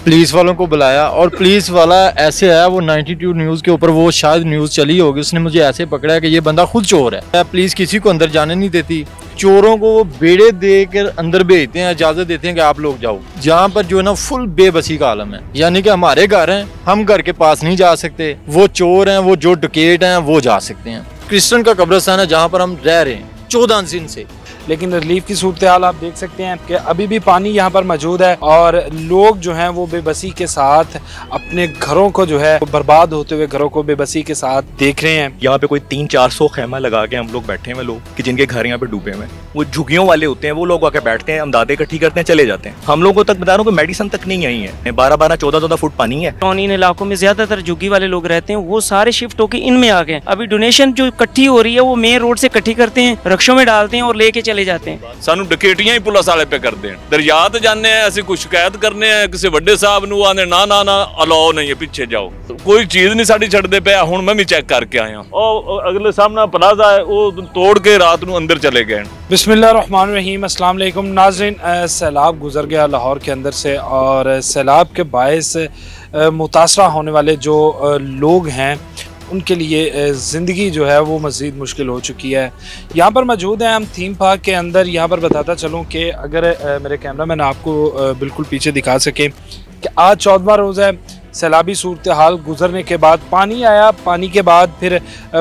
Police वालों को बुलाया और पुलिस वाला ऐसे आया, वो 92 न्यूज़ के ऊपर वो शायद न्यूज़ चली होगी, उसने मुझे ऐसे पकड़ा कि ये बंदा खुद चोर है। पुलिस किसी को अंदर जाने नहीं देती, चोरों को वो बेड़े देकर अंदर भेजते हैं, इजाजत देते हैं कि आप लोग जाओ। जहाँ पर जो है ना फुल बेबसी का आलम है, यानी कि हमारे घर हैं, हम घर के पास नहीं जा सकते, वो चोर हैं, वो जो डकैत हैं वो जा सकते हैं। क्रिश्चियन का कब्रिस्तान है जहाँ पर हम रह रहे हैं 14 दिन से। लेकिन रिलीफ की सूरत हाल आप देख सकते हैं कि अभी भी पानी यहाँ पर मौजूद है और लोग जो हैं वो बेबसी के साथ अपने घरों को जो है बर्बाद होते हुए घरों को बेबसी के साथ देख रहे हैं। यहाँ पे कोई 300-400 खेमा लगा के हम लोग बैठे हुए लोग कि जिनके घर यहाँ पे डूबे हुए हैं, वो झुग्गियों वाले होते हैं, वो लोग आके बैठते हैं, अमदादे इकट्ठी करते हैं, चले जाते हैं। हम लोगों तक बता रहा हूँ मेडिसिन तक नहीं आई है। 12-12, 14-14 फुट पानी है। इन इलाकों में ज्यादातर झुग्गी वाले लोग रहते हैं, वो सारे शिफ्ट होकर इनमें आ गए। अभी डोनेशन जो इकट्ठी हो रही है वो मेन रोड से इकट्ठी करते हैं, रक्षों में डालते हैं और लेके चले जाते हैं। ਸਾਨੂੰ ਡਕੈਟੀਆਂ ਹੀ ਪੁਲਿਸ ਵਾਲੇ पे ਕਰਦੇ हैं। दरिया ते जाने हैं, ਅਸੀਂ कुछ शिकायत करने हैं किसी ਵੱਡੇ ਸਾਹਿਬ ਨੂੰ, ਆਂਦੇ ਨਾ ਨਾ ਨਾ ਅਲਾਓ ਨਹੀਂ ਹੈ, ਪਿੱਛੇ ਜਾਓ, ਕੋਈ ਚੀਜ਼ ਨਹੀਂ ਸਾਡੀ ਛੱਡਦੇ ਪਿਆ। ਹੁਣ ਮੈਂ ਵੀ ਚੈੱਕ ਕਰਕੇ ਆਇਆ, ਉਹ ਅਗਲੇ ਸਾਹਮਣਾ ਪਲਾਜ਼ਾ है वो तोड़ के रात ਨੂੰ अंदर चले गए। बिस्मिल्लाहिर्रहमानिर्रहीम, अस्सलाम वालेकुम नाज़रीन। सैलाब गुजर गया लाहौर के अंदर से और सैलाब के बायस मुतासरा होने वाले जो लोग हैं उनके लिए ज़िंदगी जो है वो मज़ीद मुश्किल हो चुकी है। यहाँ पर मौजूद हैं हम थीम पार्क के अंदर। यहाँ पर बताता चलूँ कि अगर मेरे कैमरामैन आपको बिल्कुल पीछे दिखा सके कि आज 14वां रोज़ है। सैलाबी सूरत हाल गुजरने के बाद पानी आया, पानी के बाद फिर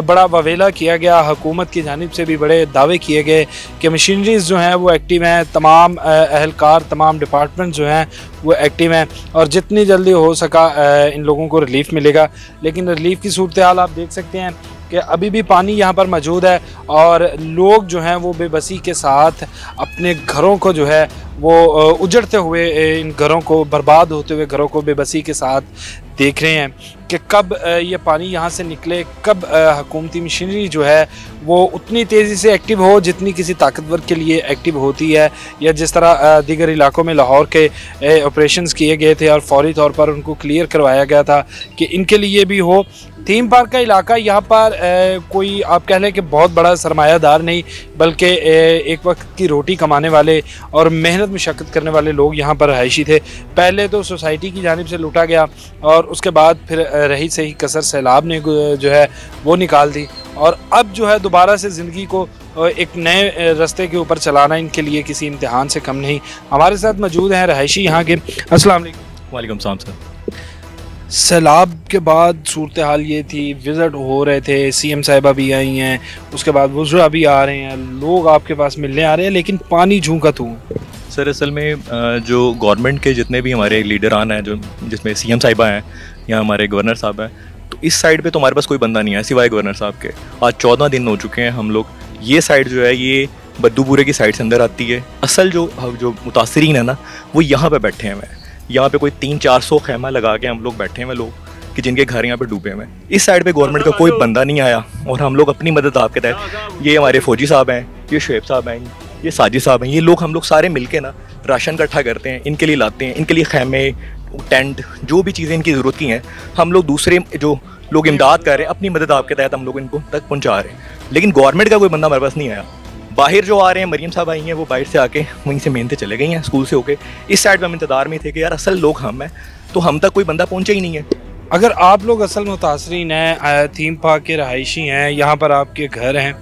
बड़ा ववेला किया गया, हुकूमत की जानिब से भी बड़े दावे किए गए कि मशीनरीज़ जो हैं वो एक्टिव हैं, तमाम अहलकार, तमाम डिपार्टमेंट जो हैं वो एक्टिव हैं और जितनी जल्दी हो सका इन लोगों को रिलीफ मिलेगा। लेकिन रिलीफ की सूरत हाल आप देख सकते हैं कि अभी भी पानी यहाँ पर मौजूद है और लोग जो हैं वो बेबसी के साथ अपने घरों को जो है वो उजड़ते हुए, इन घरों को बर्बाद होते हुए घरों को बेबसी के साथ देख रहे हैं कि कब ये पानी यहाँ से निकले, कब हुकूमती मशीनरी जो है वो उतनी तेज़ी से एक्टिव हो जितनी किसी ताकतवर के लिए एक्टिव होती है, या जिस तरह दीगर इलाकों में लाहौर के ऑपरेशंस किए गए थे और फौरी तौर पर उनको क्लियर करवाया गया था कि इनके लिए भी हो। थीम पार्क का इलाका यहाँ पर कोई आप कह लें कि बहुत बड़ा सरमायादार नहीं, बल्कि एक वक्त की रोटी कमाने वाले और मेहनत मशक्क़त करने वाले लोग यहाँ पर रहायशी थे। पहले तो सोसाइटी की जानिब से लूटा गया और उसके बाद फिर रही सही कसर सैलाब ने जो है वो निकाल दी और अब जो है दोबारा से ज़िंदगी को एक नए रास्ते के ऊपर चलाना इनके लिए किसी इम्तिहान से कम नहीं। हमारे साथ मौजूद हैं रहायशी यहाँ के। अस्सलाम वालेकुम। वालेकुम सलाम सर। सैलाब के बाद सूरत हाल ये थी, विज़िट हो रहे थे, CM साहिबा भी आई हैं, उसके बाद वज़रा भी आ रहे हैं, लोग आपके पास मिलने आ रहे हैं, लेकिन पानी झूम का तू। सर असल में जो गवर्नमेंट के जितने भी हमारे लीडरान हैं, जो जिसमें CM साहिबा हैं या हमारे गवर्नर साहब हैं, तो इस साइड पे तो हमारे पास कोई बंदा नहीं है सिवाय गवर्नर साहब के। आज 14 दिन हो चुके हैं हम लोग, ये साइड जो है ये बद्दूपुरे की साइड से अंदर आती है। असल जो मुतासरीन है ना वो यहाँ पे बैठे हैं। यहाँ पे कोई 300-400 खेमा लगा के हम लोग बैठे हैं लोग कि जिनके घर यहाँ पे डूबे हुए हैं। इस साइड पे गवर्नमेंट का कोई बंदा नहीं आया और हम लोग अपनी मदद आपके तहत, ये हमारे फौजी साहब हैं, ये शुएब साहब हैं, ये साजिद साहब हैं, ये लोग हम लोग सारे मिलके ना राशन इकट्ठा करते हैं, इनके लिए लाते हैं, इनके लिए खेमे, टेंट, जो भी चीज़ें इनकी ज़रूरत की हैं हम लोग दूसरे जो लोग इमदाद कर रहे हैं अपनी मदद आपके तहत हम लोग इनको तक पहुँचा रहे हैं। लेकिन गवर्नमेंट का कोई बंदा हमारे पास नहीं आया। बाहर जो आ रहे हैं, मरीम साहब आई हैं, वो बाहर से आके वहीं से मेहनत चले गई हैं स्कूल से होके। इस साइड में हम इंतजार में थे कि यार असल लोग हम हैं, तो हम तक कोई बंदा पहुंचा ही नहीं है। अगर आप लोग असल मुतासरीन हैं, थीम पार्क के रहायशी हैं, यहाँ पर आपके घर हैं,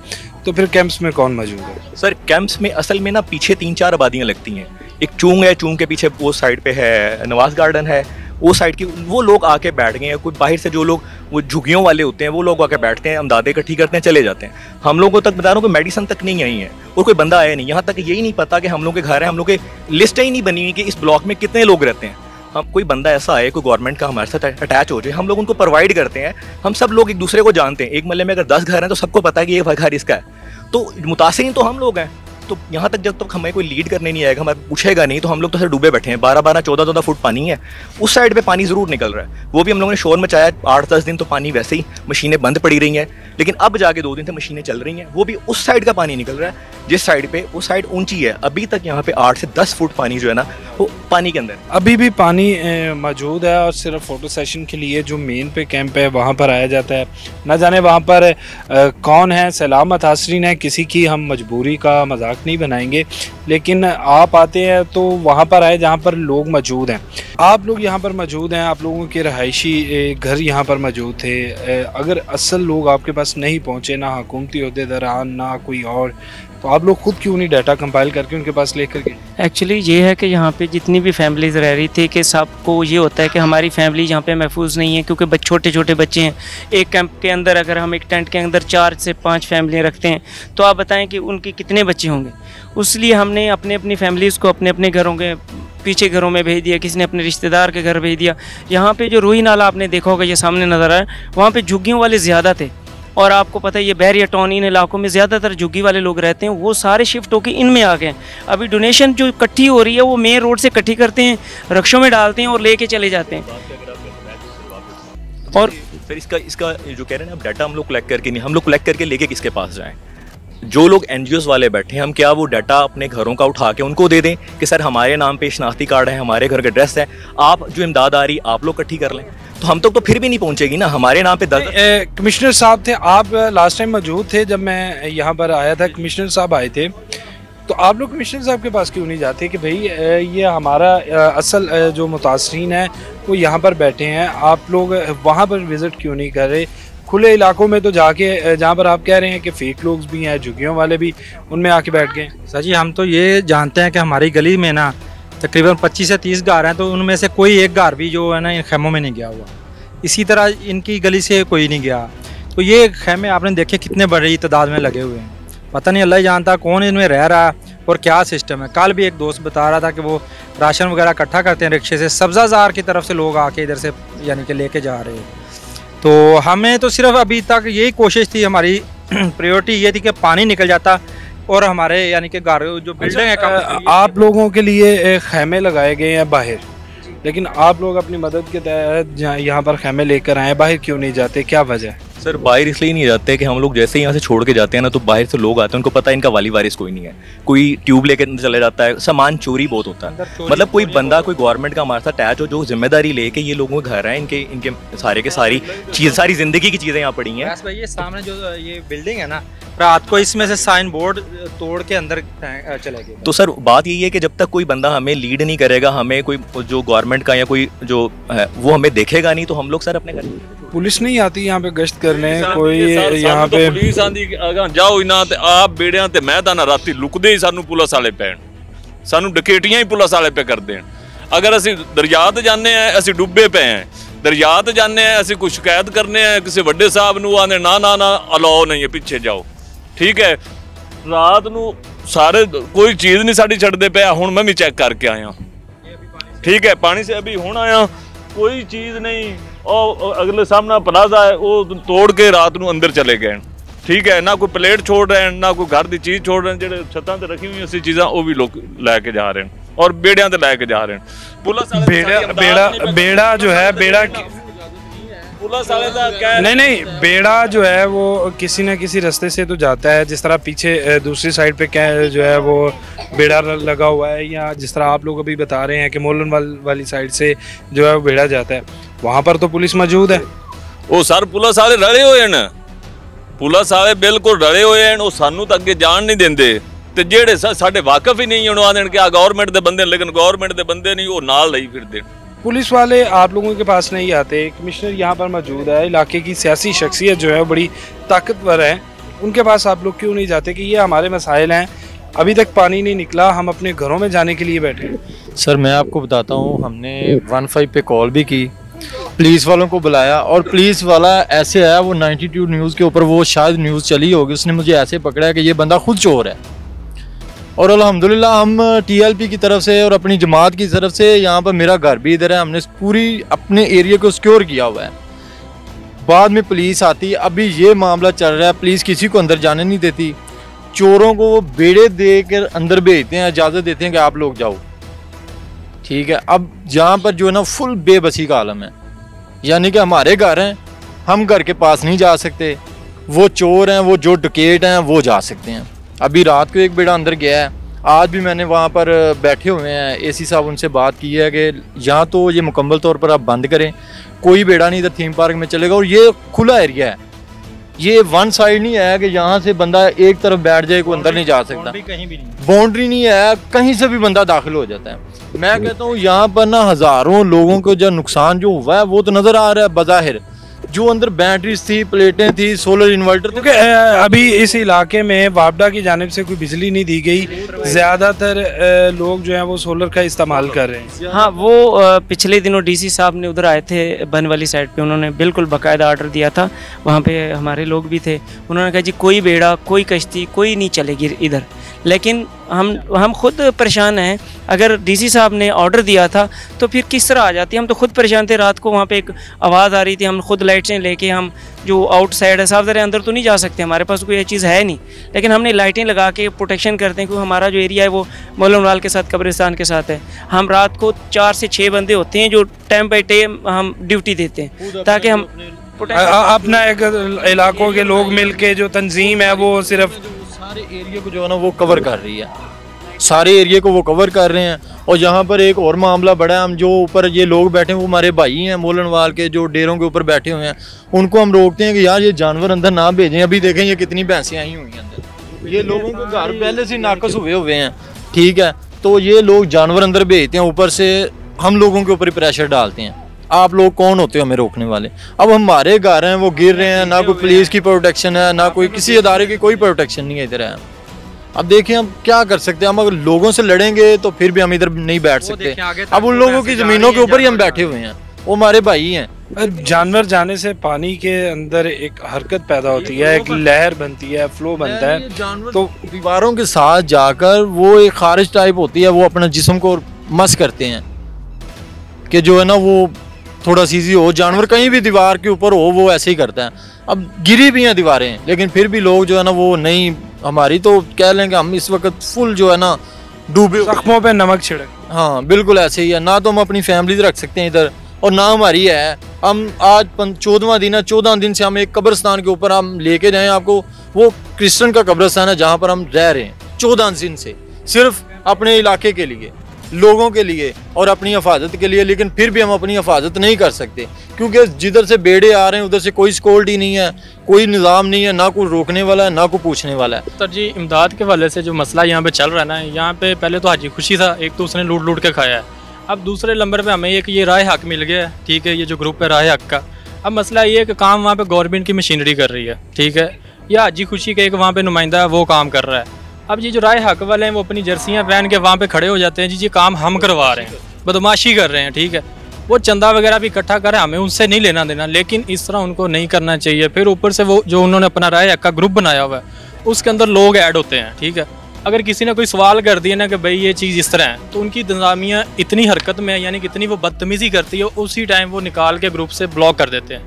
तो फिर कैंप्स में कौन मौजूद है? सर कैंप्स में असल में ना पीछे 3-4 आबादियाँ लगती हैं। एक चूंग है, चूंग के पीछे वो साइड पे है नवाज गार्डन है, वो साइड की वो लोग आके बैठ गए हैं। कुछ बाहर से जो लोग वो झुग्गियों वाले होते हैं वो लोग आके बैठते हैं, अमदादे इकट्ठी करते हैं, चले जाते हैं। हम लोगों तक बता रहा हूँ कि मेडिसिन तक नहीं आई है और कोई बंदा आया नहीं। यहाँ तक यही नहीं पता कि हम लोग के घर हैं, हम लोग के लिस्ट ही नहीं बनी हुई कि इस ब्लॉक में कितने लोग रहते हैं। हम कोई बंदा ऐसा आए, कोई गवर्नमेंट का हमारे साथ अटैच हो जाए, हम लोग उनको प्रोवाइड करते हैं। हम सब लोग एक दूसरे को जानते हैं। एक महल्ले में अगर 10 घर हैं तो सबको पता है कि ये घर इसका है, तो मुतासिरीन तो हम लोग हैं। तो यहाँ तक जब तक हमें कोई लीड करने नहीं आएगा, हमें पूछेगा नहीं, तो हम लोग तो सर डूबे बैठे हैं। 12-12, 14-14 फुट पानी है। उस साइड पे पानी ज़रूर निकल रहा है, वो भी हम लोगों ने शोर मचाया। 8-10 दिन तो पानी वैसे ही मशीनें बंद पड़ी रही हैं, लेकिन अब जाके 2 दिन से मशीनें चल रही हैं, वो भी उस साइड का पानी निकल रहा है जिस साइड पे वो साइड ऊंची है। अभी तक यहाँ पे 8 से 10 फुट पानी जो है ना वो पानी के अंदर अभी भी पानी मौजूद है और सिर्फ फ़ोटो सेशन के लिए जो मेन पे कैंप है वहाँ पर आया जाता है। ना जाने वहाँ पर कौन है, सैलाब मुतासरीन है, किसी की हम मजबूरी का मजाक मजाक नहीं बनाएंगे, लेकिन आप आते हैं तो वहाँ पर आए जहाँ पर लोग मौजूद हैं। आप लोग यहाँ पर मौजूद हैं, आप लोगों के रहायशी घर यहाँ पर मौजूद थे। अगर असल लोग आपके पास नहीं पहुँचे, ना हुकूमती अहदेदारान ना कोई और, तो आप लोग खुद क्यों नहीं डाटा कंपाइल करके उनके पास लेकर गए? एक्चुअली ये है कि यहाँ पे जितनी भी फैमिलीज़ रह रही थी कि सबको ये होता है कि हमारी फैमिली यहाँ पे महफूज नहीं है, क्योंकि छोटे छोटे बच्चे हैं। एक कैंप के अंदर अगर हम एक टेंट के अंदर 4 से 5 फैमिलियाँ रखते हैं तो आप बताएं कि उनके कितने बच्चे होंगे। इसलिए हमने अपने अपनी फैमिलीज़ को अपने अपने घरों के पीछे घरों में भेज दिया, किसी ने अपने रिश्तेदार के घर भेज दिया। यहाँ पे जो रूही नाला आपने देखा होगा, ये सामने नज़र आया, वहाँ पे झुग्गियों वाले ज़्यादा थे। और आपको पता है ये बैरिया टाउन इन इलाकों में ज़्यादातर झुग्गी वाले लोग रहते हैं, वो सारे शिफ्ट होकर इनमें आ गए। अभी डोनेशन जो इकट्ठी हो रही है वो मेन रोड से इकट्ठी करते हैं, रक्षों में डालते हैं और लेके चले जाते हैं। और फिर इसका जो कह रहे हैं आप डाटा हम लोग कलेक्ट करके नहीं, हम लोग कलेक्ट करके लेके किसके पास जाएं? जो लोग NGOs वाले बैठे हैं, हम क्या वो डाटा अपने घरों का उठा के उनको दे दें कि सर हमारे नाम पे शनाख्ती कार्ड है, हमारे घर का एड्रेस है, आप जो इमदाद आ रही आप लोग इकट्ठी कर लें? तो हम तक तो फिर भी नहीं पहुंचेगी ना, हमारे नाम पे 10। कमिश्नर साहब थे, आप लास्ट टाइम मौजूद थे जब मैं यहाँ पर आया था, कमिश्नर साहब आए थे, तो आप लोग कमिश्नर साहब के पास क्यों नहीं जाते कि भाई ये हमारा असल जो मुतासरीन है वो यहाँ पर बैठे हैं, आप लोग वहाँ पर विज़िट क्यों नहीं कर रहे? खुले इलाकों में तो जाके, जहाँ पर आप कह रहे हैं कि फ़ेक लोग भी हैं, झुग्गियों वाले भी, उनमें आके बैठ गए। सर जी, हम तो ये जानते हैं कि हमारी गली में ना तकरीबन 25 से 30 घर हैं, तो उनमें से कोई एक घर भी जो है ना इन खैमों में नहीं गया हुआ। इसी तरह इनकी गली से कोई नहीं गया। तो ये खैमे आपने देखे कितने बड़ी तादाद में लगे हुए हैं, पता नहीं अल्लाह ही जानता कौन इनमें रह रहा है और क्या सिस्टम है। कल भी एक दोस्त बता रहा था कि वो राशन वगैरह इकट्ठा करते हैं रिक्शे से, सब्ज़ाजार की तरफ से लोग आके इधर से यानी कि लेके जा रहे हैं। तो हमें तो सिर्फ अभी तक यही कोशिश थी, हमारी प्रायोरिटी ये थी कि पानी निकल जाता और हमारे यानी कि घर जो बिल्डिंग है। आप लोगों के लिए खैमे लगाए गए हैं बाहर, लेकिन आप लोग अपनी मदद के तहत यहाँ पर खैमे लेकर आए, बाहर क्यों नहीं जाते, क्या वजह है? सर बाहर इसलिए नहीं जाते कि हम लोग जैसे ही यहाँ से छोड़ के जाते हैं ना, तो बाहर से लोग आते हैं, उनको पता है इनका वाली वारिस कोई नहीं है, कोई ट्यूब लेकर चले जाता है, सामान चोरी बहुत होता है। मतलब कोई बंदा कोई गवर्नमेंट का हमारे साथ अटैच हो, जो जिम्मेदारी लेके ये लोगों के घर हैं, इनके सारे के सारी सारी जिंदगी की चीज़ें यहाँ पड़ी हैं। भाई ये सामने जो ये बिल्डिंग है ना, रात को इसमें से साइन बोर्ड तोड़ के अंदर चले गए। तो सर बात यही है कि जब तक कोई बंदा हमें लीड नहीं करेगा, हमें कोई जो गवर्नमेंट का या कोई जो है वो हमें देखेगा नहीं, तो हम लोग सर अपने घर। पुलिस नहीं आती यहाँ पे गश्त करने, कोई यहाँ पे पुलिस आंदी जाओ इना ते आप बेड़ियां ते मैं ना राती लुकदे ही सानू पुलिस वाले पैण, सानू डकैतियां ही पुलिस वाले पे कर देन। अगर असी दरिया ते जाने हैं, असी डुब्बे पे हैं, दरिया ते जाने हैं, असी कोई शिकायत करने हैं किसी वड्डे साहब नू, आने ना ना ना अलाओ नहीं है, पीछे जाओ, ठीक है। रात नू सारे कोई चीज़ नहीं साड़ी छड्डदे पे। हुण मैं भी चेक करके आया, ठीक है, पानी से अभी हुण आया, कोई चीज़ नहीं। और अगले सामना प्लाजा है वो तोड़ के रात नू अंदर चले गए, ठीक है। ना कोई प्लेट छोड़ रहे हैं, ना कोई घर की चीज़ छोड़ रहे हैं, जो छत्तां ते रखी हुई ऐसी चीज़ां वो भी लोग लैके जा रहे हैं और बेड़ियां ते लैके जा रहे हैं। पुलिस बेड़ा जो है, बेड़ा पुलिस वाले दा क्या नहीं, बेड़ा जो है वो किसी न किसी रास्ते से तो जाता है, जिस तरह पीछे दूसरी साइड पे क्या जो है वो बेड़ा लगा हुआ है, या जिस तरह आप लोग अभी बता रहे हैं कि मोलन वाली साइड से जो है वो बेड़ा जाता है, वहाँ पर तो पुलिस मौजूद है। वो सर पुलिस वाले रले हुए हैं, पुलिस वाले बिल्कुल रले हुए हैं, वो सानू तो अगे जान नहीं देंगे, तो जेडे साडे वाकफ ही नहीं उन्होंने आने कि आ गवर्नमेंट के बंदे, लेकिन गवर्नमेंट के बंदे नहीं, वो नाल नहीं फिरते। पुलिस वाले आप लोगों के पास नहीं आते। कमिश्नर यहाँ पर मौजूद है, इलाके की सियासी शख्सियत जो है बड़ी ताकतवर है, उनके पास आप लोग क्यों नहीं जाते कि ये हमारे मसाइल हैं, अभी तक पानी नहीं निकला, हम अपने घरों में जाने के लिए बैठे हैं? सर मैं आपको बताता हूँ, हमने 15 पे कॉल भी की, पुलिस वालों को बुलाया, और पुलिस वाला ऐसे आया, वो 92 न्यूज़ के ऊपर वो शायद न्यूज़ चली होगी, उसने मुझे ऐसे पकड़ा है कि ये बंदा खुद चोर है। और अल्हम्दुलिल्लाह हम TLP की तरफ से और अपनी जमात की तरफ से, यहाँ पर मेरा घर भी इधर है, हमने पूरी अपने एरिया को सिक्योर किया हुआ है। बाद में पुलिस आती, अभी ये मामला चल रहा है, पुलिस किसी को अंदर जाने नहीं देती, चोरों को वो बेड़े दे कर अंदर भेजते हैं, इजाज़त देते हैं कि आप लोग जाओ, ठीक है। अब जहाँ पर जो है ना फुल बेबसी का आलम है, यानी कि हमारे घर हैं, हम घर के पास नहीं जा सकते, वो चोर हैं, वो जो डकैत हैं वो जा सकते हैं। अभी रात को एक बेड़ा अंदर गया है, आज भी मैंने वहाँ पर बैठे हुए हैं AC साहब, उनसे बात की है कि यहाँ तो ये मुकम्मल तौर पर आप बंद करें, कोई बेड़ा नहीं इधर थीम पार्क में चलेगा, और ये खुला एरिया है, ये वन साइड नहीं है कि यहाँ से बंदा एक तरफ बैठ जाए, कोई अंदर नहीं जा सकता, कहीं भी नहीं, बाउंड्री नहीं है, कहीं से भी बंदा दाखिल हो जाता है। मैं कहता हूँ यहाँ पर ना हज़ारों लोगों को जो नुकसान जो हुआ है वो तो नज़र आ रहा है बज़ाहिर, जो अंदर बैटरीज थी, प्लेटें थी, सोलर इन्वर्टर, क्योंकि अभी इस इलाके में वापडा की जानिब से कोई बिजली नहीं दी गई, ज़्यादातर लोग जो हैं वो सोलर का इस्तेमाल कर रहे हैं। हाँ, वो पिछले दिनों डीसी साहब ने उधर आए थे बन वाली साइड पे, उन्होंने बिल्कुल बाकायदा आर्डर दिया था, वहाँ पे हमारे लोग भी थे, उन्होंने कहा जी कोई बेड़ा, कोई कश्ती, कोई नहीं चलेगी इधर। लेकिन हम खुद परेशान हैं, अगर डीसी साहब ने ऑर्डर दिया था तो फिर किस तरह आ जाती, हम तो खुद परेशान थे। रात को वहाँ पे एक आवाज़ आ रही थी, हम खुद लाइटें लेके, हम जो आउटसाइड है साफ ज़रा अंदर तो नहीं जा सकते, हमारे पास कोई ये चीज़ है नहीं, लेकिन हमने लाइटें लगा के प्रोटेक्शन करते हैं, क्योंकि हमारा जो एरिया है वो मौलनवाल के साथ, कब्रिस्तान के साथ है। हम रात को 4 से 6 बंदे होते हैं जो टाइम बाई टाइम हम ड्यूटी देते हैं, ताकि हम अपना एक इलाकों के लोग मिल के जो तंजीम है वो सिर्फ सारे एरिया को जो है ना वो कवर कर रही है, सारे एरिया को वो कवर कर रहे हैं। और यहाँ पर एक और मामला बड़ा है, हम जो ऊपर ये लोग बैठे हैं वो हमारे भाई हैं मोलनवाल के, जो डेरों के ऊपर बैठे हुए हैं, उनको हम रोकते हैं कि यार ये जानवर अंदर ना भेजें। अभी देखें ये कितनी भैंसें आई हुई हैं अंदर, ये लोगों को घर पहले से नाकस हुए हैं, ठीक है, तो ये लोग जानवर अंदर भेजते हैं, ऊपर से हम लोगों के ऊपर ही प्रेशर डालते हैं। आप लोग कौन होते हो हमें रोकने वाले? अब हमारे घर हैं वो गिर रहे हैं, ना कोई पुलिस की प्रोटेक्शन है, ना कोई किसी अदारे की कोई प्रोटेक्शन नहीं है इधर है। अब देखें हम क्या कर सकते हैं, हम अगर लोगों से लड़ेंगे तो फिर भी हम इधर नहीं बैठ सकते। अब उन लोगों की ज़मीनों के ऊपर ही हम बैठे हुए हैं, वो हमारे भाई हैं। जानवर जाने से पानी के अंदर एक हरकत पैदा होती है, एक लहर बनती है, फ्लो बनता है, तो दीवारों के साथ जाकर वो एक खारिज टाइप होती है, वो अपना जिस्म को मस करते हैं कि जो है ना वो थोड़ा सीजी हो, जानवर कहीं भी दीवार के ऊपर हो वो ऐसे ही करता है। अब गिरी भी हैं दीवारें, लेकिन फिर भी लोग जो है ना वो नहीं, हमारी तो कह लेंगे हम इस वक्त फुल जो है ना डूबे, जख्मों पे नमक छिड़क। हाँ बिल्कुल ऐसे ही है, ना तो हम अपनी फैमिली रख सकते हैं इधर और ना हमारी है। हम आज 14वां दिन है, 14 दिन से हम एक कब्रिस्तान के ऊपर हम लेके जाएं आपको, वो क्रिश्चियन का कब्रिस्तान है जहाँ पर हम रह रहे हैं 14 दिन से, सिर्फ अपने इलाके के लिए, लोगों के लिए और अपनी हिफाजत के लिए। लेकिन फिर भी हम अपनी हिफाजत नहीं कर सकते, क्योंकि जिधर से बेड़े आ रहे हैं उधर से कोई सिक्योरिटी नहीं है, कोई निज़ाम नहीं है, ना कोई रोकने वाला है ना कोई पूछने वाला है। सर जी, इमदाद के हवाले से जो मसला यहाँ पे चल रहा है ना, यहाँ पे पहले तो हाजी खुशी था, एक तो उसने लूट के खाया है, अब दूसरे नंबर पे हमें एक ये राय हक मिल गया है, ठीक है, ये जो ग्रुप है राय हक का। अब मसला ये है कि काम वहाँ पे गवर्नमेंट की मशीनरी कर रही है, ठीक है, या हाजी खुशी का एक वहाँ पे नुमाइंदा है वो काम कर रहा है। अब ये जो राय हक वाले हैं वो अपनी जर्सियाँ पहन के वहाँ पे खड़े हो जाते हैं, जी ये काम हम करवा रहे हैं, बदमाशी कर रहे हैं, ठीक है, वो चंदा वगैरह भी इकट्ठा कर रहे हैं, हमें उनसे नहीं लेना देना, लेकिन इस तरह उनको नहीं करना चाहिए। फिर ऊपर से वो जो उन्होंने अपना राय हक का ग्रुप बनाया हुआ है उसके अंदर लोग ऐड होते हैं, ठीक है, अगर किसी ने कोई सवाल कर दिया ना कि भाई ये चीज़ इस तरह है, तो उनकी इंतजामिया इतनी हरकत में है, यानी कि इतनी वो बदतमीज़ी करती है, उसी टाइम वो निकाल के ग्रुप से ब्लॉक कर देते हैं।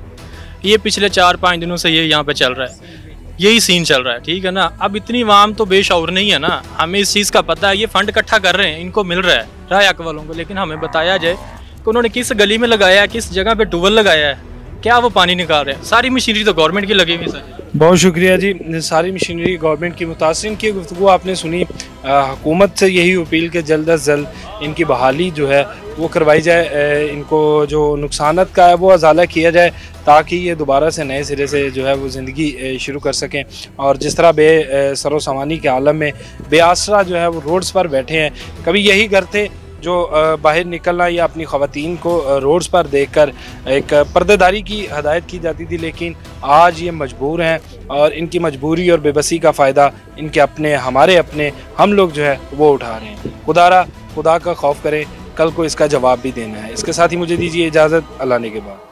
ये पिछले 4-5 दिनों से ये यहाँ पे चल रहा है, यही सीन चल रहा है, ठीक है ना। अब इतनी वाम तो बेशऊर नहीं है ना, हमें इस चीज़ का पता है, ये फंड इकट्ठा कर रहे हैं, इनको मिल रहा है राय हक वालों को, लेकिन हमें बताया जाए कि उन्होंने किस गली में लगाया है, किस जगह पे ट्यूबवेल लगाया है, क्या वो पानी निकाल रहे हैं। सारी मशीनरी तो गवर्नमेंट की लगी हुई है सर। बहुत शुक्रिया जी, सारी मशीनरी गवर्नमेंट की। मुतासिरीन की गुफ्तगू आपने सुनी, हुकूमत से यही अपील कि जल्द अज जल्द इनकी बहाली जो है वो करवाई जाए, इनको जो नुकसानत का है वो अजाला किया जाए, ताकि ये दोबारा से नए सिरे से जो है वो ज़िंदगी शुरू कर सकें। और जिस तरह सरो सामानी के आलम में बेआसरा जो है वो रोड्स पर बैठे हैं, कभी यही घर थे जो बाहर निकलना या अपनी ख़वातीन को रोड्स पर देखकर एक पर्देदारी की हदायत की जाती थी, लेकिन आज ये मजबूर हैं और इनकी मजबूरी और बेबसी का फ़ायदा इनके अपने, हमारे अपने, हम लोग जो है वो उठा रहे हैं। खुदा का खौफ करें, कल को इसका जवाब भी देना है। इसके साथ ही मुझे दीजिए इजाज़त, अल्लाह ने के बाद।